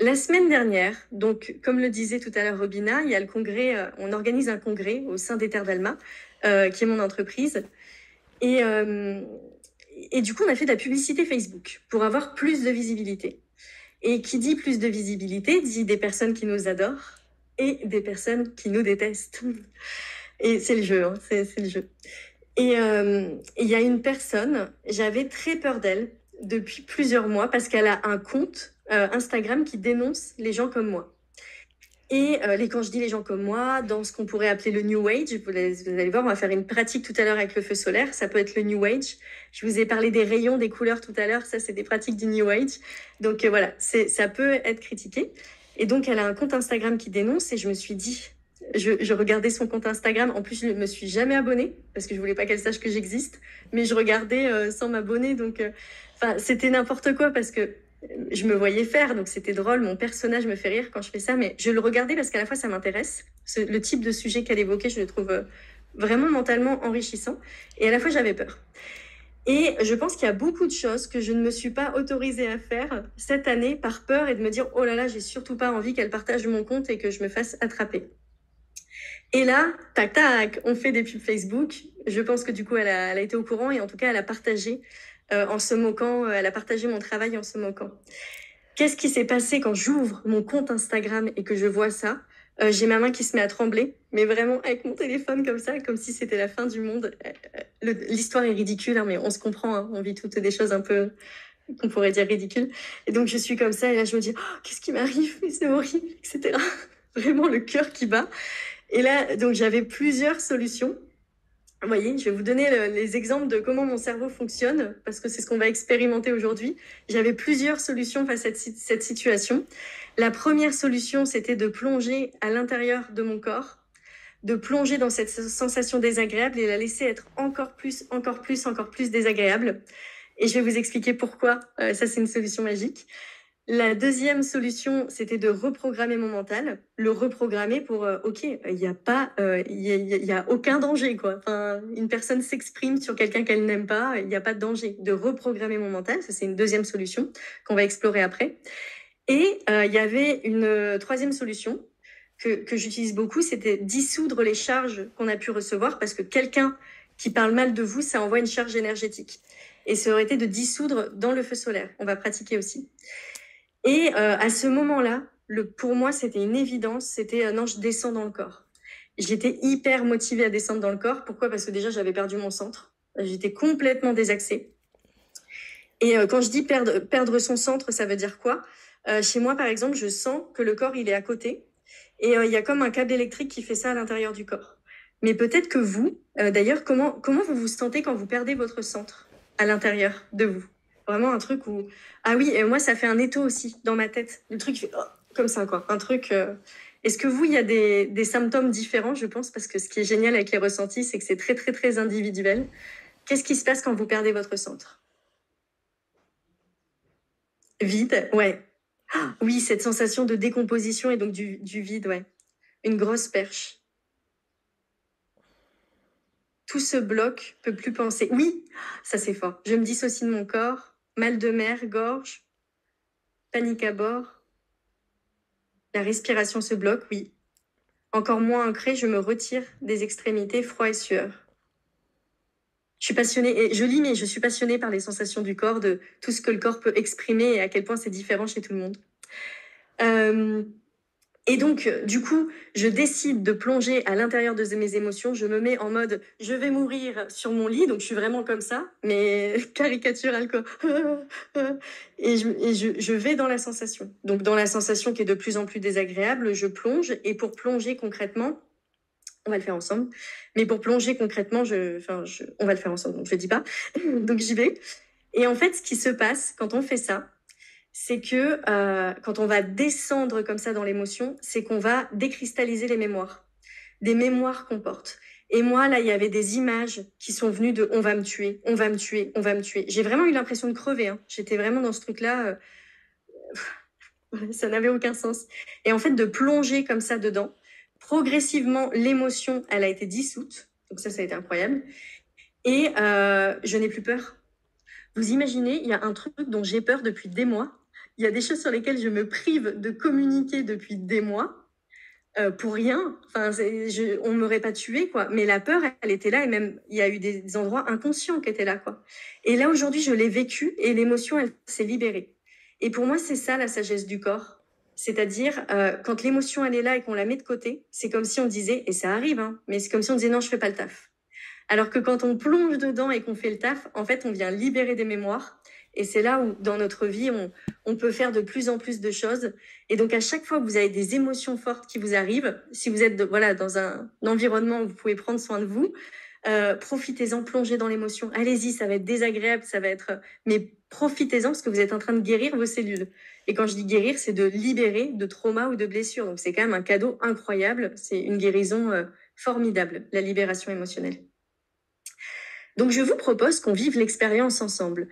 La semaine dernière, donc comme le disait tout à l'heure Robina, il y a le congrès, on organise un congrès au sein d'Ether d'Alma, qui est mon entreprise. Et, euh, et du coup, on a fait de la publicité Facebook pour avoir plus de visibilité. Et qui dit plus de visibilité dit des personnes qui nous adorent et des personnes qui nous détestent. Et c'est le jeu, hein, c'est le jeu. Et il y a une personne, j'avais très peur d'elle depuis plusieurs mois parce qu'elle a un compte Instagram qui dénonce les gens comme moi. Quand je dis les gens comme moi, dans ce qu'on pourrait appeler le New Age, vous allez voir, on va faire une pratique tout à l'heure avec le feu solaire, ça peut être le New Age. Je vous ai parlé des rayons, des couleurs tout à l'heure, ça c'est des pratiques du New Age. Donc voilà, ça peut être critiqué. Et donc elle a un compte Instagram qui dénonce et je me suis dit, je regardais son compte Instagram, en plus je ne me suis jamais abonnée parce que je voulais pas qu'elle sache que j'existe, mais je regardais sans m'abonner, donc c'était n'importe quoi parce que je me voyais faire, donc c'était drôle, mon personnage me fait rire quand je fais ça, mais je le regardais parce qu'à la fois ça m'intéresse, le type de sujet qu'elle évoquait, je le trouve vraiment mentalement enrichissant, et à la fois j'avais peur. Et je pense qu'il y a beaucoup de choses que je ne me suis pas autorisée à faire cette année par peur et de me dire, oh là là, j'ai surtout pas envie qu'elle partage mon compte et que je me fasse attraper. Et là, tac tac, on fait des pubs Facebook. Je pense que du coup, elle a été au courant et en tout cas, elle a partagé en se moquant, elle a partagé mon travail en se moquant. Qu'est-ce qui s'est passé quand j'ouvre mon compte Instagram et que je vois ça? J'ai ma main qui se met à trembler, mais vraiment avec mon téléphone comme ça, comme si c'était la fin du monde. L'histoire est ridicule, hein, mais on se comprend, hein, on vit toutes des choses un peu qu'on pourrait dire ridicules. Et donc je suis comme ça et là je me dis, oh, qu'est-ce qui m'arrive? Mais c'est horrible, etc. Vraiment le cœur qui bat. Et là, donc j'avais plusieurs solutions. Vous voyez, je vais vous donner les exemples de comment mon cerveau fonctionne, parce que c'est ce qu'on va expérimenter aujourd'hui. J'avais plusieurs solutions face à cette situation. La première solution, c'était de plonger à l'intérieur de mon corps, de plonger dans cette sensation désagréable et la laisser être encore plus, encore plus, encore plus désagréable. Et je vais vous expliquer pourquoi ça, c'est une solution magique. La deuxième solution, c'était de reprogrammer mon mental, le reprogrammer pour ok, il y a pas, y a aucun danger quoi. Enfin, une personne s'exprime sur quelqu'un qu'elle n'aime pas, il n'y a pas de danger. De reprogrammer mon mental, ça c'est une deuxième solution qu'on va explorer après. Et il y avait une troisième solution que j'utilise beaucoup, c'était dissoudre les charges qu'on a pu recevoir parce que quelqu'un qui parle mal de vous, ça envoie une charge énergétique. Et ça aurait été de dissoudre dans le feu solaire. On va pratiquer aussi. Et à ce moment-là, pour moi, c'était une évidence. C'était non, je descends dans le corps. J'étais hyper motivée à descendre dans le corps. Pourquoi? Parce que déjà, j'avais perdu mon centre. J'étais complètement désaxée. Et quand je dis perdre son centre, ça veut dire quoi? Chez moi, par exemple, je sens que le corps, il est à côté. Et il y a comme un câble électrique qui fait ça à l'intérieur du corps. Mais peut-être que vous, d'ailleurs, comment vous vous sentez quand vous perdez votre centre à l'intérieur de vous? Vraiment un truc où... Ah oui, et moi, ça fait un étau aussi dans ma tête. Le truc fait comme ça, quoi. Un truc... Est-ce que vous, il y a des symptômes différents, je pense, parce que ce qui est génial avec les ressentis, c'est que c'est très, très, très individuel. Qu'est-ce qui se passe quand vous perdez votre centre? Vide, ouais. Ah, oui, cette sensation de décomposition et donc du vide, ouais. Une grosse perche. Tout se bloque, peut plus penser. Oui, ça c'est fort. Je me dissocie de mon corps, mal de mer, gorge, panique à bord. La respiration se bloque, oui. Encore moins ancrée, je me retire des extrémités, froid et sueur. Je suis passionnée, et je lis, mais je suis passionnée par les sensations du corps, de tout ce que le corps peut exprimer et à quel point c'est différent chez tout le monde. Et donc, du coup, je décide de plonger à l'intérieur de mes émotions. Je me mets en mode, je vais mourir sur mon lit. Donc, je suis vraiment comme ça, mais caricatural, quoi. Je vais dans la sensation. Donc, dans la sensation qui est de plus en plus désagréable, je plonge. Et pour plonger concrètement, on va le faire ensemble. Mais pour plonger concrètement, on va le faire ensemble. Donc, je ne dis pas. Donc, j'y vais. Et en fait, ce qui se passe quand on fait ça, c'est que quand on va descendre comme ça dans l'émotion, c'est qu'on va décristalliser les mémoires, des mémoires qu'on porte. Et moi, là, il y avait des images qui sont venues de on va me tuer, on va me tuer, on va me tuer. J'ai vraiment eu l'impression de crever. Hein. J'étais vraiment dans ce truc-là. Ça n'avait aucun sens. Et en fait, de plonger comme ça dedans, progressivement, l'émotion, elle a été dissoute. Donc ça a été incroyable. Et je n'ai plus peur. Vous imaginez, il y a un truc dont j'ai peur depuis des mois. Il y a des choses sur lesquelles je me prive de communiquer depuis des mois. Pour rien. Enfin, on m'aurait pas tué, quoi. Mais la peur, elle était là, et même il y a eu des endroits inconscients qui étaient là, quoi. Et là, aujourd'hui, je l'ai vécu et l'émotion, elle s'est libérée. Et pour moi, c'est ça la sagesse du corps. C'est-à-dire, quand l'émotion, elle est là et qu'on la met de côté, c'est comme si on disait, et ça arrive, hein, mais c'est comme si on disait non, je fais pas le taf. Alors que quand on plonge dedans et qu'on fait le taf, en fait, on vient libérer des mémoires. Et c'est là où, dans notre vie, on peut faire de plus en plus de choses. Et donc, à chaque fois que vous avez des émotions fortes qui vous arrivent, si vous êtes voilà, dans un environnement où vous pouvez prendre soin de vous, profitez-en, plongez dans l'émotion. Allez-y, ça va être désagréable, ça va être... Mais profitez-en parce que vous êtes en train de guérir vos cellules. Et quand je dis guérir, c'est de libérer de traumas ou de blessures. Donc, c'est quand même un cadeau incroyable. C'est une guérison formidable, la libération émotionnelle. Donc, je vous propose qu'on vive l'expérience ensemble.